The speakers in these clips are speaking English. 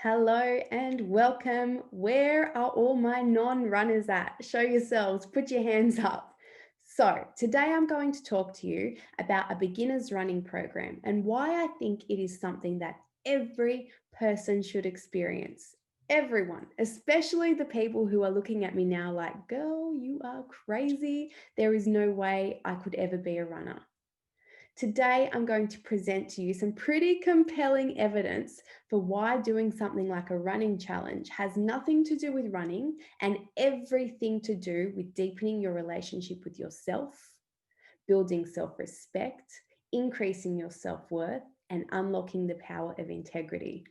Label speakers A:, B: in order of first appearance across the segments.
A: Hello and welcome. Where are all my non-runners at? Show yourselves, put your hands up. So, today I'm going to talk to you about a beginner's running program and why I think it is something that every person should experience. Everyone, especially the people who are looking at me now like, girl, you are crazy. There is no way I could ever be a runner. Today, I'm going to present to you some pretty compelling evidence for why doing something like a running challenge has nothing to do with running and everything to do with deepening your relationship with yourself, building self respect, increasing your self worth, and unlocking the power of integrity.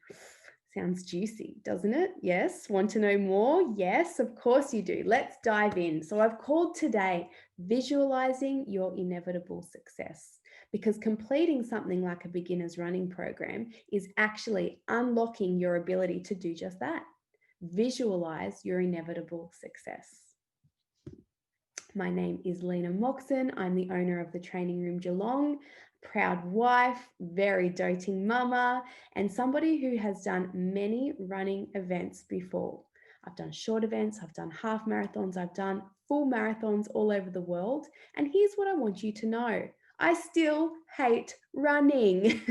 A: Sounds juicy, doesn't it? Yes. Want to know more? Yes, of course you do. Let's dive in. So, I've called today Visualizing Your Inevitable Success because completing something like a beginner's running program is actually unlocking your ability to do just that. Visualize your inevitable success. My name is Lena Moxon. I'm the owner of the Training Room Geelong, proud wife, very doting mama, and somebody who has done many running events before. I've done short events, I've done half marathons, I've done full marathons all over the world. And here's what I want you to know. I still hate running.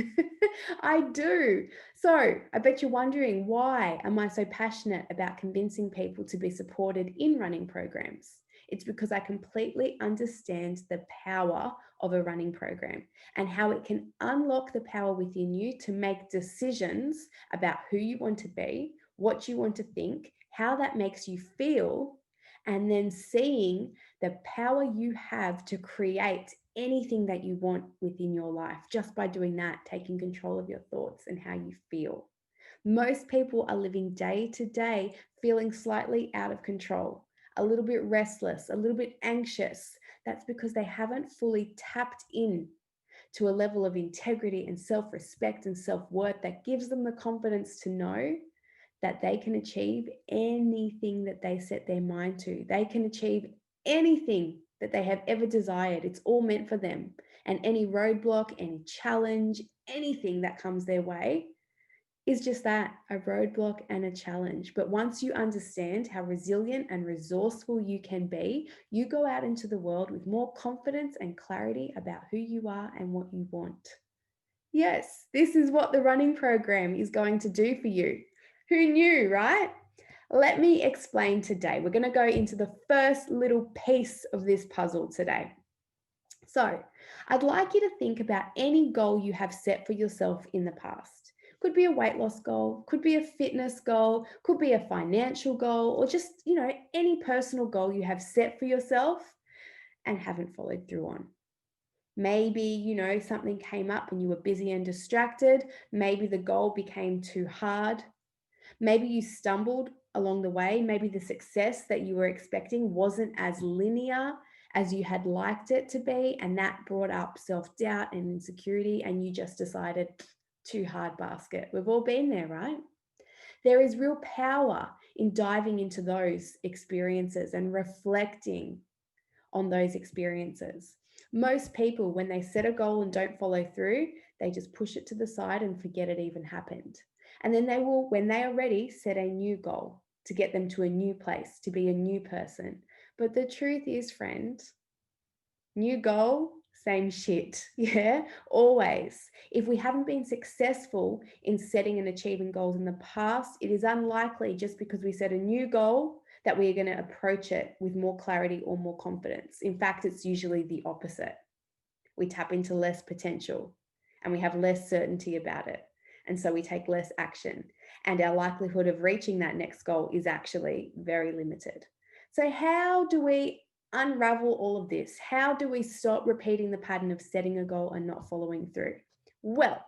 A: I do. So I bet you're wondering, why am I so passionate about convincing people to be supported in running programs? It's because I completely understand the power of a running program and how it can unlock the power within you to make decisions about who you want to be, what you want to think, how that makes you feel, and then seeing the power you have to create anything that you want within your life just by doing that, taking control of your thoughts and how you feel. Most people are living day to day feeling slightly out of control, a little bit restless, a little bit anxious. That's because they haven't fully tapped in to a level of integrity and self respect and self worth that gives them the confidence to know that they can achieve anything that they set their mind to. They can achieve anything that they have ever desired. It's all meant for them. And any roadblock, any challenge, anything that comes their way is just that, a roadblock and a challenge. But once you understand how resilient and resourceful you can be, you go out into the world with more confidence and clarity about who you are and what you want. Yes, this is what the running program is going to do for you. Who knew, right? Let me explain today. We're going to go into the first little piece of this puzzle today. So, I'd like you to think about any goal you have set for yourself in the past. Could be a weight loss goal, could be a fitness goal, could be a financial goal, or just, any personal goal you have set for yourself and haven't followed through on. Maybe, something came up and you were busy and distracted. Maybe the goal became too hard. Maybe you stumbled along the way. Maybe the success that you were expecting wasn't as linear as you had liked it to be. And that brought up self-doubt and insecurity. And you just decided, too hard basket. We've all been there, right? There is real power in diving into those experiences and reflecting on those experiences. Most people, when they set a goal and don't follow through, they just push it to the side and forget it even happened. And then they will, when they are ready, set a new goal to get them to a new place, to be a new person. But the truth is, friend, new goal, same shit. Yeah, always. If we haven't been successful in setting and achieving goals in the past, it is unlikely just because we set a new goal that we are going to approach it with more clarity or more confidence. In fact, it's usually the opposite. We tap into less potential and we have less certainty about it. And so we take less action. And our likelihood of reaching that next goal is actually very limited. So, how do we unravel all of this? How do we stop repeating the pattern of setting a goal and not following through? Well,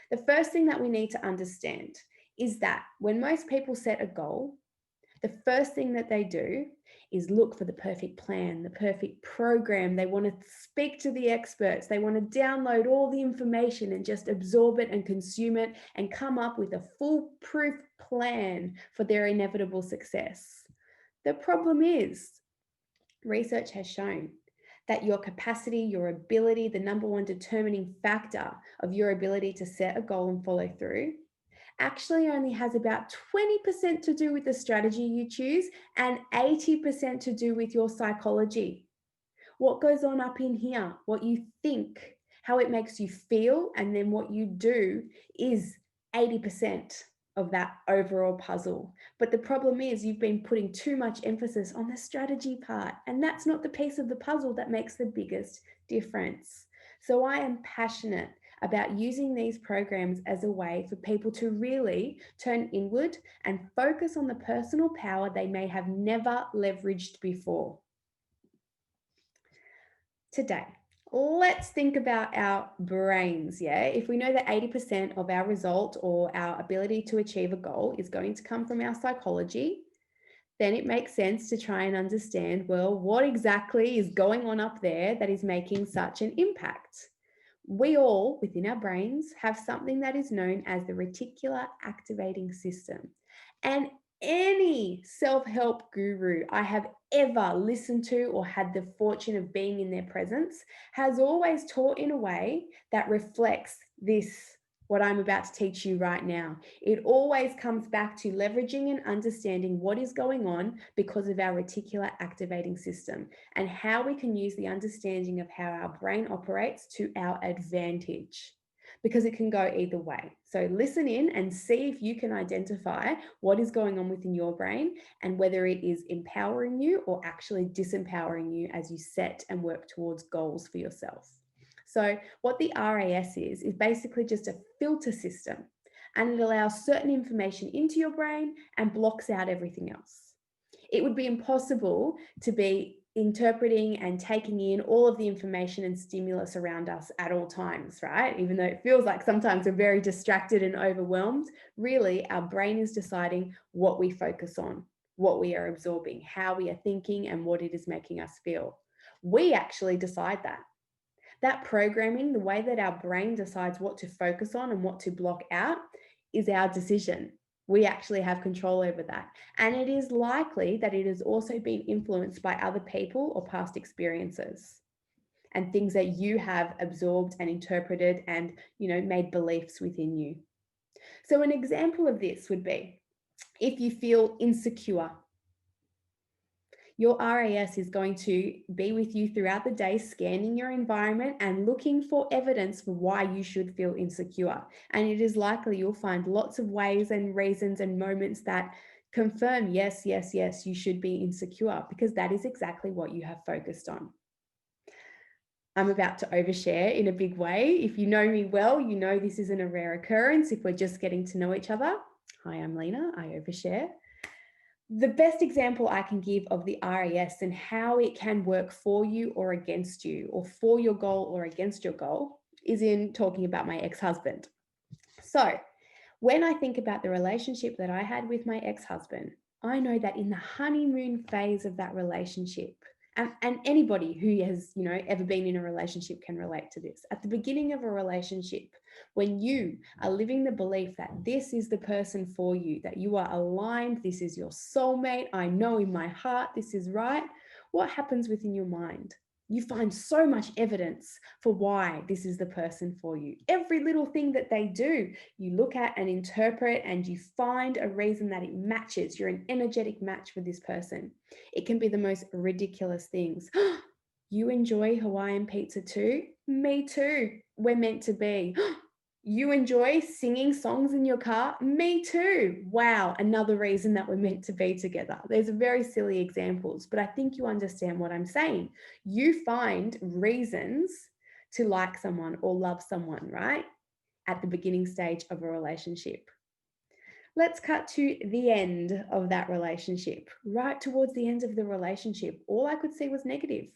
A: the first thing that we need to understand is that when most people set a goal, the first thing that they do is look for the perfect plan, the perfect program. They want to speak to the experts. They want to download all the information and just absorb it and consume it and come up with a foolproof plan for their inevitable success. The problem is, research has shown that your capacity, your ability, the number one determining factor of your ability to set a goal and follow through actually only has about 20% to do with the strategy you choose and 80% to do with your psychology. What goes on up in here, what you think, how it makes you feel, and then what you do is 80% of that overall puzzle. But the problem is you've been putting too much emphasis on the strategy part, and that's not the piece of the puzzle that makes the biggest difference. So I am passionate about using these programs as a way for people to really turn inward and focus on the personal power they may have never leveraged before. Today, let's think about our brains. Yeah, if we know that 80% of our result or our ability to achieve a goal is going to come from our psychology, then it makes sense to try and understand, well, what exactly is going on up there that is making such an impact? We all, within our brains, have something that is known as the reticular activating system. And any self-help guru I have ever listened to or had the fortune of being in their presence has always taught in a way that reflects this, what I'm about to teach you right now. It always comes back to leveraging and understanding what is going on because of our reticular activating system and how we can use the understanding of how our brain operates to our advantage, because it can go either way. So listen in and see if you can identify what is going on within your brain and whether it is empowering you or actually disempowering you as you set and work towards goals for yourself. So what the RAS is basically just a filter system, and it allows certain information into your brain and blocks out everything else. It would be impossible to be interpreting and taking in all of the information and stimulus around us at all times, right? Even though it feels like sometimes we're very distracted and overwhelmed, really our brain is deciding what we focus on, what we are absorbing, how we are thinking, and what it is making us feel. We actually decide that. That programming, the way that our brain decides what to focus on and what to block out, is our decision. We actually have control over that. And it is likely that it has also been influenced by other people or past experiences and things that you have absorbed and interpreted and, made beliefs within you. So an example of this would be if you feel insecure. Your RAS is going to be with you throughout the day, scanning your environment and looking for evidence for why you should feel insecure. And it is likely you'll find lots of ways and reasons and moments that confirm, yes, yes, yes, you should be insecure, because that is exactly what you have focused on. I'm about to overshare in a big way. If you know me well, you know this isn't a rare occurrence if we're just getting to know each other. Hi, I'm Lena, I overshare. The best example I can give of the RAS and how it can work for you or against you, or for your goal or against your goal, is in talking about my ex-husband. So when I think about the relationship that I had with my ex-husband, I know that in the honeymoon phase of that relationship, and anybody who has, ever been in a relationship can relate to this. At the beginning of a relationship, when you are living the belief that this is the person for you, that you are aligned, this is your soulmate, I know in my heart this is right, what happens within your mind? You find so much evidence for why this is the person for you. Every little thing that they do, you look at and interpret, and you find a reason that it matches. You're an energetic match for this person. It can be the most ridiculous things. You enjoy Hawaiian pizza too? Me too. We're meant to be. You enjoy singing songs in your car? Me too. Wow, another reason that we're meant to be together. There's very silly examples, but I think you understand what I'm saying. You find reasons to like someone or love someone, right? At the beginning stage of a relationship. Let's cut to the end of that relationship. Right towards the end of the relationship, all I could see was negative.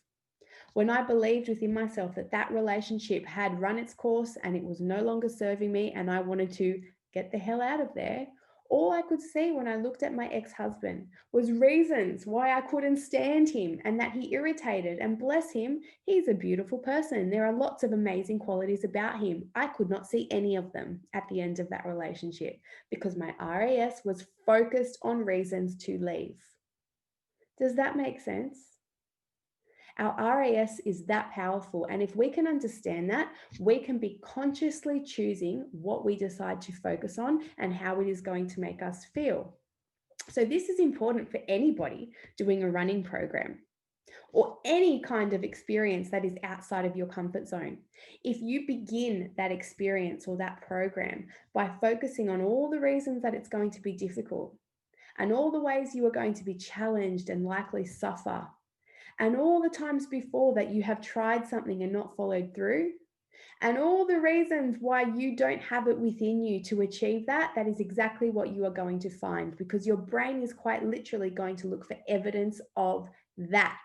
A: When I believed within myself that that relationship had run its course and it was no longer serving me and I wanted to get the hell out of there, all I could see when I looked at my ex-husband was reasons why I couldn't stand him and that he irritated. And bless him, he's a beautiful person. There are lots of amazing qualities about him. I could not see any of them at the end of that relationship because my RAS was focused on reasons to leave. Does that make sense? Our RAS is that powerful. And if we can understand that, we can be consciously choosing what we decide to focus on and how it is going to make us feel. So this is important for anybody doing a running program or any kind of experience that is outside of your comfort zone. If you begin that experience or that program by focusing on all the reasons that it's going to be difficult and all the ways you are going to be challenged and likely suffer, and all the times before that you have tried something and not followed through, and all the reasons why you don't have it within you to achieve that, that is exactly what you are going to find, because your brain is quite literally going to look for evidence of that.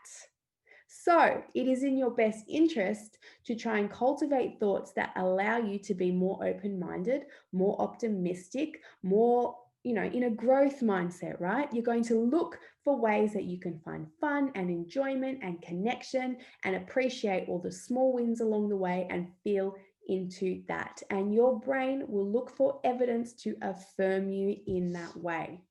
A: So it is in your best interest to try and cultivate thoughts that allow you to be more open-minded, more optimistic, more, in a growth mindset, right? You're going to look for ways that you can find fun and enjoyment and connection and appreciate all the small wins along the way and feel into that. And your brain will look for evidence to affirm you in that way.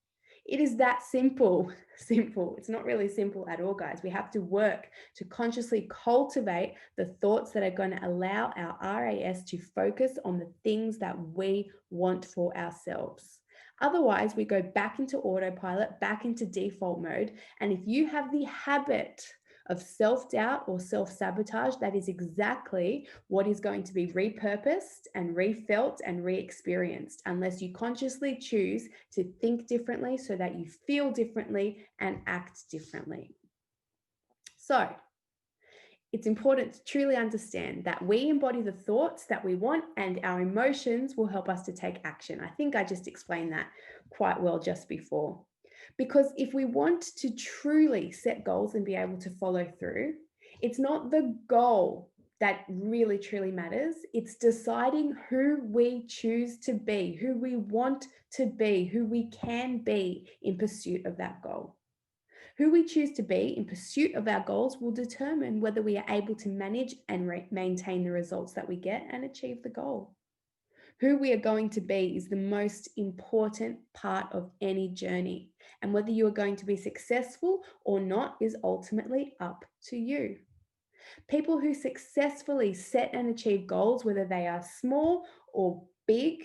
A: It is that simple. Simple. It's not really simple at all, guys. We have to work to consciously cultivate the thoughts that are going to allow our RAS to focus on the things that we want for ourselves. Otherwise, we go back into autopilot, back into default mode. And if you have the habit of self-doubt or self-sabotage, that is exactly what is going to be repurposed and refelt and re-experienced unless you consciously choose to think differently so that you feel differently and act differently. So it's important to truly understand that we embody the thoughts that we want and our emotions will help us to take action. I think I just explained that quite well just before. Because if we want to truly set goals and be able to follow through, it's not the goal that really truly matters. It's deciding who we choose to be, who we want to be, who we can be in pursuit of that goal. Who we choose to be in pursuit of our goals will determine whether we are able to manage and maintain the results that we get and achieve the goal. Who we are going to be is the most important part of any journey. And whether you are going to be successful or not is ultimately up to you. People who successfully set and achieve goals, whether they are small or big,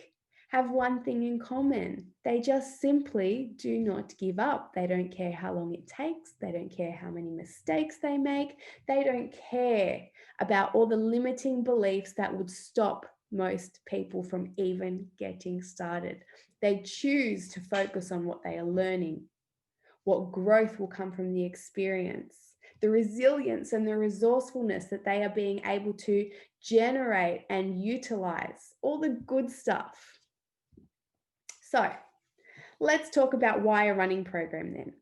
A: have one thing in common. They just simply do not give up. They don't care how long it takes. They don't care how many mistakes they make. They don't care about all the limiting beliefs that would stop most people from even getting started. They choose to focus on what they are learning, what growth will come from the experience, the resilience and the resourcefulness that they are being able to generate and utilize, all the good stuff. So let's talk about why a running program then.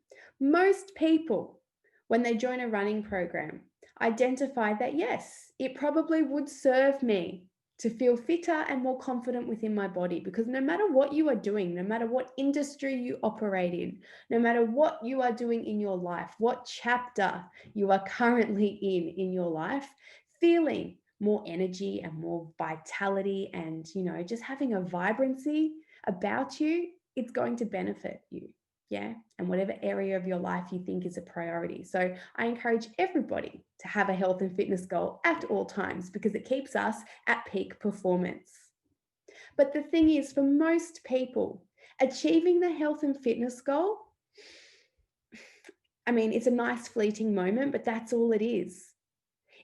A: Most people, when they join a running program, identify that yes, it probably would serve me to feel fitter and more confident within my body, because no matter what you are doing, no matter what industry you operate in, no matter what you are doing in your life, what chapter you are currently in your life, feeling more energy and more vitality and, just having a vibrancy about you, it's going to benefit you. Yeah. And whatever area of your life you think is a priority. So I encourage everybody to have a health and fitness goal at all times because it keeps us at peak performance. But the thing is, for most people, achieving the health and fitness goal, it's a nice fleeting moment, but that's all it is.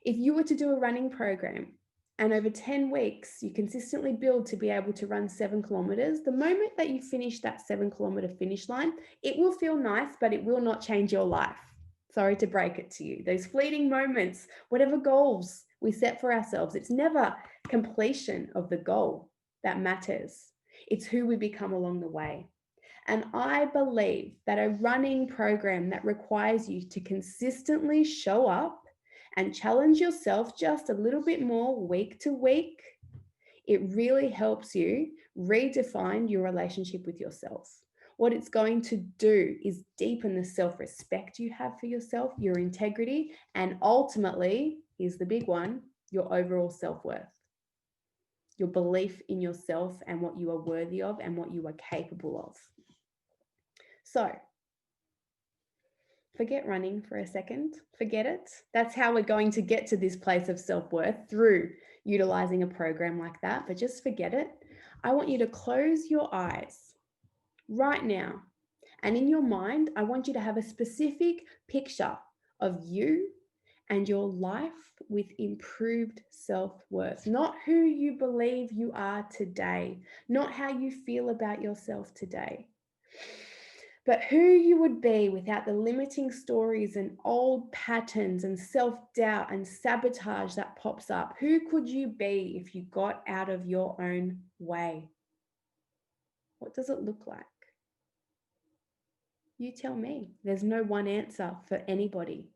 A: If you were to do a running program and over 10 weeks, you consistently build to be able to run 7 kilometers, the moment that you finish that 7-kilometer finish line, it will feel nice, but it will not change your life. Sorry to break it to you. Those fleeting moments, whatever goals we set for ourselves, it's never completion of the goal that matters. It's who we become along the way. And I believe that a running program that requires you to consistently show up and challenge yourself just a little bit more week to week, it really helps you redefine your relationship with yourself. What it's going to do is deepen the self-respect you have for yourself, your integrity, and ultimately, here's the big one, your overall self-worth, your belief in yourself and what you are worthy of and what you are capable of. So, Forget running for a second. Forget it. That's how we're going to get to this place of self-worth, through utilizing a program like that. But just forget it. I want you to close your eyes right now. And in your mind, I want you to have a specific picture of you and your life with improved self-worth. Not who you believe you are today, not how you feel about yourself today, but who you would be without the limiting stories and old patterns and self-doubt and sabotage that pops up. Who could you be if you got out of your own way? What does it look like? You tell me. There's no one answer for anybody.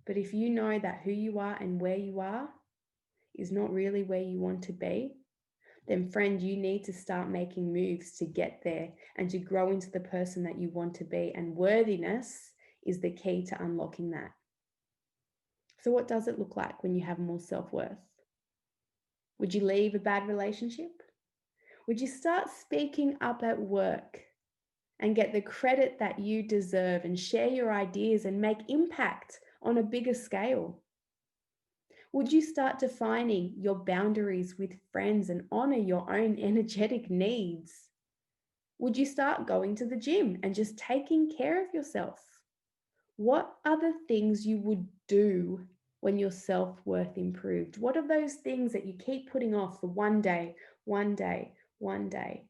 A: But if you know that who you are and where you are is not really where you want to be, then friend, you need to start making moves to get there and to grow into the person that you want to be. And worthiness is the key to unlocking that. So what does it look like when you have more self-worth? Would you leave a bad relationship? Would you start speaking up at work and get the credit that you deserve and share your ideas and make impact on a bigger scale? Would you start defining your boundaries with friends and honor your own energetic needs? Would you start going to the gym and just taking care of yourself? What are the things you would do when your self-worth improved? What are those things that you keep putting off for one day, one day, one day?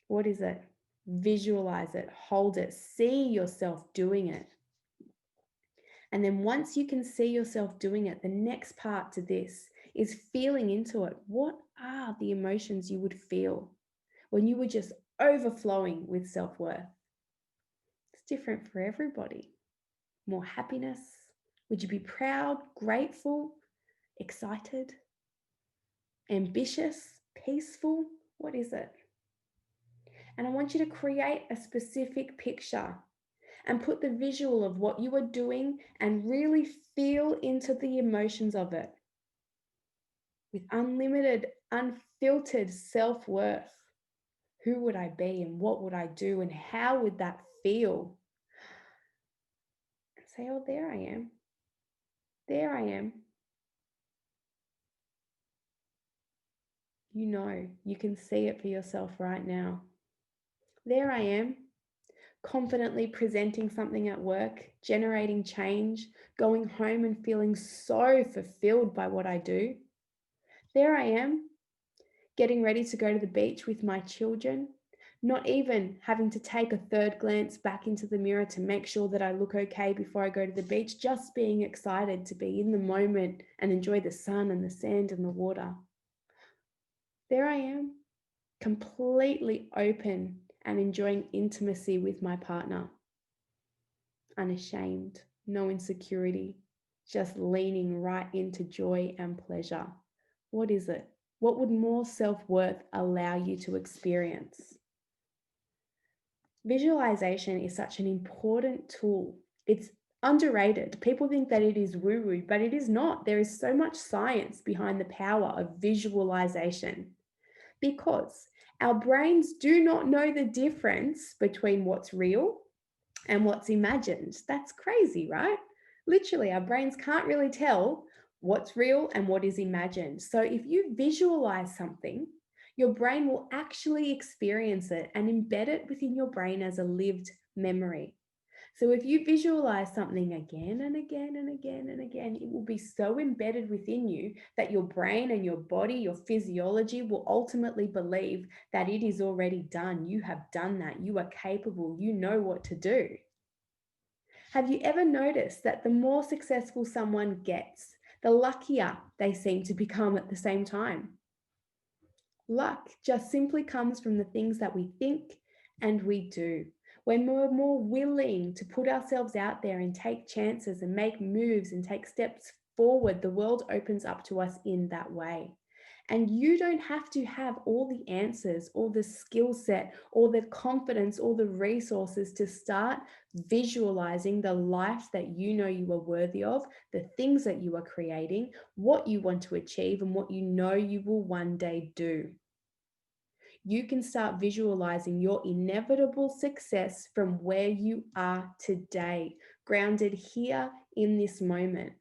A: What is it? Visualize it, hold it, see yourself doing it. And then once you can see yourself doing it, the next part to this is feeling into it. What are the emotions you would feel when you were just overflowing with self-worth? It's different for everybody. More happiness? Would you be proud, grateful, excited, ambitious, peaceful? What is it? And I want you to create a specific picture and put the visual of what you are doing and really feel into the emotions of it. With unlimited, unfiltered self-worth, who would I be and what would I do and how would that feel? And say, oh, there I am. There I am. You know, you can see it for yourself right now. There I am, confidently presenting something at work, generating change, going home and feeling so fulfilled by what I do. There I am, getting ready to go to the beach with my children, not even having to take a third glance back into the mirror to make sure that I look okay before I go to the beach, just being excited to be in the moment and enjoy the sun and the sand and the water. There I am, completely open and enjoying intimacy with my partner. Unashamed, no insecurity, just leaning right into joy and pleasure. What is it? What would more self-worth allow you to experience? Visualization is such an important tool. It's underrated. People think that it is woo-woo, but it is not. There is so much science behind the power of visualization, because our brains do not know the difference between what's real and what's imagined. That's crazy, right? Literally, our brains can't really tell what's real and what is imagined. So if you visualize something, your brain will actually experience it and embed it within your brain as a lived memory. So if you visualize something again and again and again and again, it will be so embedded within you that your brain and your body, your physiology will ultimately believe that it is already done. You have done that. You are capable. You know what to do. Have you ever noticed that the more successful someone gets, the luckier they seem to become at the same time? Luck just simply comes from the things that we think and we do. When we're more willing to put ourselves out there and take chances and make moves and take steps forward, the world opens up to us in that way. And you don't have to have all the answers or the skill set or the confidence or the resources to start visualizing the life that you know you are worthy of, the things that you are creating, what you want to achieve, and what you know you will one day do. you can start visualizing your inevitable success from where you are today, grounded here in this moment.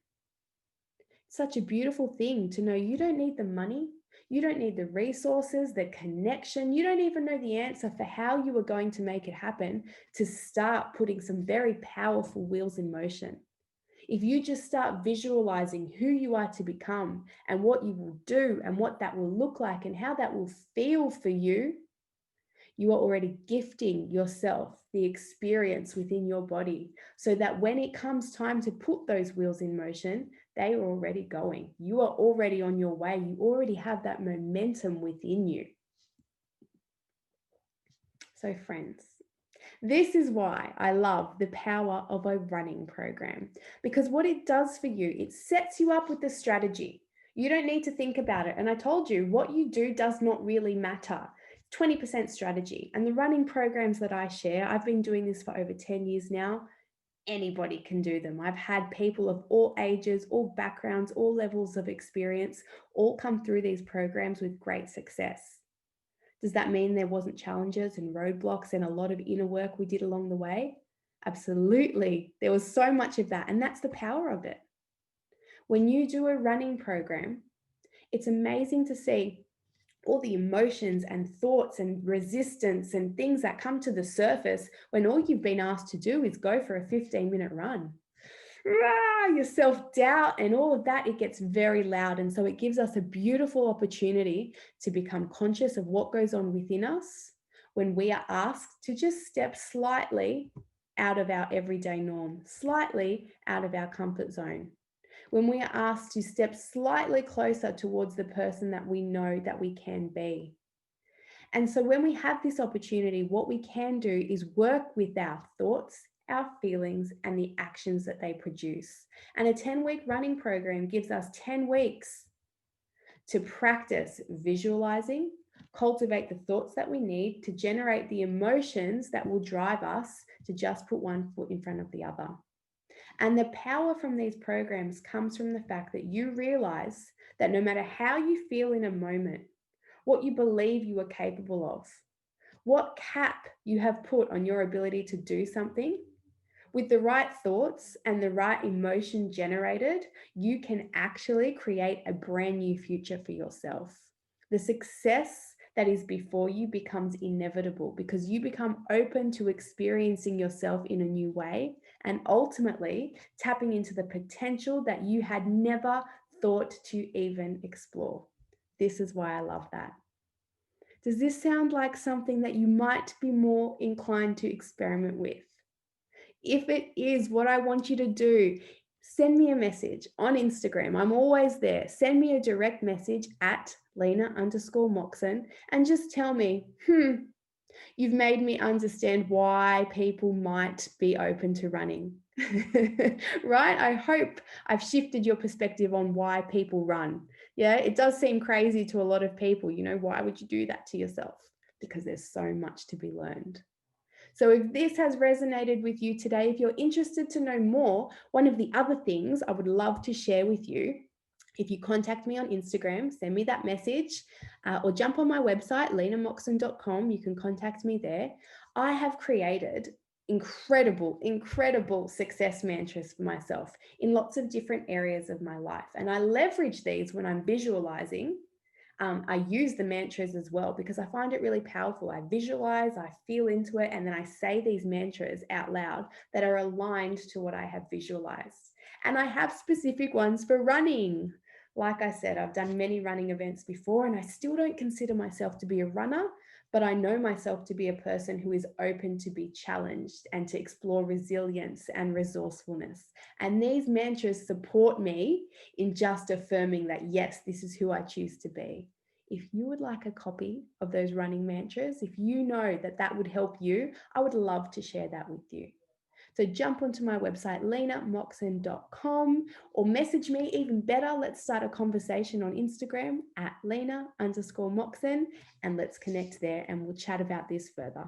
A: Such a beautiful thing to know you don't need the money, you don't need the resources, the connection, you don't even know the answer for how you are going to make it happen to start putting some very powerful wheels in motion. If you just start visualizing who you are to become and what you will do and what that will look like and how that will feel for you, you are already gifting yourself the experience within your body so that when it comes time to put those wheels in motion, they are already going. You are already on your way. You already have that momentum within you. So, friends, this is why I love the power of a running program, because what it does for you, it sets you up with the strategy. You don't need to think about it. And I told you, what you do does not really matter. 20% strategy. And the running programs that I share, I've been doing this for over 10 years now. Anybody can do them. I've had people of all ages, all backgrounds, all levels of experience, all come through these programs with great success. Does that mean there wasn't challenges and roadblocks and a lot of inner work we did along the way? Absolutely. There was so much of that. And that's the power of it. When you do a running program, it's amazing to see all the emotions and thoughts and resistance and things that come to the surface when all you've been asked to do is go for a 15-minute run. Your self-doubt and all of that, it gets very loud. And so it gives us a beautiful opportunity to become conscious of what goes on within us when we are asked to just step slightly out of our everyday norm, slightly out of our comfort zone. When we are asked to step slightly closer towards the person that we know that we can be. And so when we have this opportunity, what we can do is work with our thoughts, our feelings, and the actions that they produce. And a 10-week running program gives us 10 weeks to practice visualizing, cultivate the thoughts that we need to generate the emotions that will drive us to just put one foot in front of the other. And the power from these programs comes from the fact that you realize that no matter how you feel in a moment, what you believe you are capable of, what cap you have put on your ability to do something, with the right thoughts and the right emotion generated, you can actually create a brand new future for yourself. The success that is before you becomes inevitable because you become open to experiencing yourself in a new way and ultimately tapping into the potential that you had never thought to even explore. This is why I love that. Does this sound like something that you might be more inclined to experiment with? If it is, what I want you to do, send me a message on Instagram. I'm always there. Send me a direct message at Lena_Moxon and just tell me, you've made me understand why people might be open to running. Right? I hope I've shifted your perspective on why people run. Yeah, it does seem crazy to a lot of people. You know, why would you do that to yourself? Because there's so much to be learned. So if this has resonated with you today, if you're interested to know more, one of the other things I would love to share with you, if you contact me on Instagram, send me that message or jump on my website, lenamoxon.com. You can contact me there. I have created incredible success mantras for myself in lots of different areas of my life. And I leverage these when I'm visualizing. I use the mantras as well because I find it really powerful. I visualize, I feel into it, and then I say these mantras out loud that are aligned to what I have visualized. And I have specific ones for running. Like I said, I've done many running events before, and I still don't consider myself to be a runner, but I know myself to be a person who is open to be challenged and to explore resilience and resourcefulness. And these mantras support me in just affirming that, yes, this is who I choose to be. If you would like a copy of those running mantras, if you know that that would help you, I would love to share that with you. So jump onto my website, lenamoxon.com, or message me. Even better, let's start a conversation on Instagram at Lena_Moxon, and let's connect there and we'll chat about this further.